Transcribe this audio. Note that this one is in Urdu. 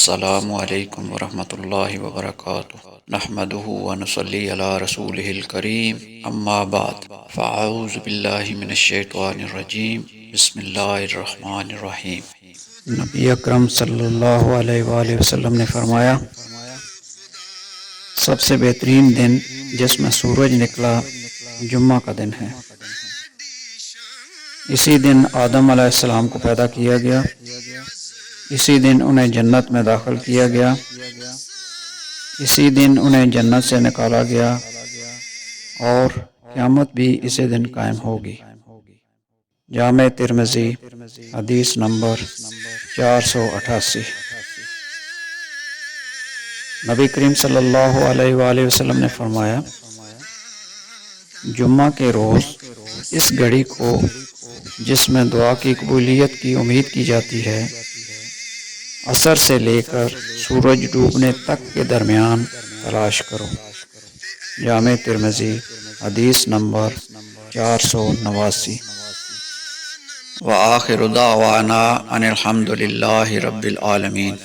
السلام علیکم ورحمۃ اللہ وبرکاتہ نحمده ونصلی علی رسولہ الکریم اما بعد فاعوذ باللہ من الشیطان الرجیم بسم اللہ الرحمن الرحیم۔ نبی اکرم صلی اللہ علیہ وآلہ وسلم نے فرمایا، سب سے بہترین دن جس میں سورج نکلا جمعہ کا دن ہے۔ اسی دن آدم علیہ السلام کو پیدا کیا گیا، اسی دن انہیں جنت میں داخل کیا گیا، اسی دن انہیں جنت سے نکالا گیا، اور قیامت بھی اسی دن قائم ہوگی۔ جامع ترمذی حدیث نمبر 488۔ نبی کریم صلی اللہ علیہ وآلہ وسلم نے فرمایا، جمعہ کے روز اس گھڑی کو جس میں دعا کی قبولیت کی امید کی جاتی ہے، عصر سے لے کر سورج ڈوبنے تک کے درمیان تلاش کرو۔ جامع ترمذی حدیث نمبر 489۔ وآخر دعوانا ان الحمد للہ رب العالمین۔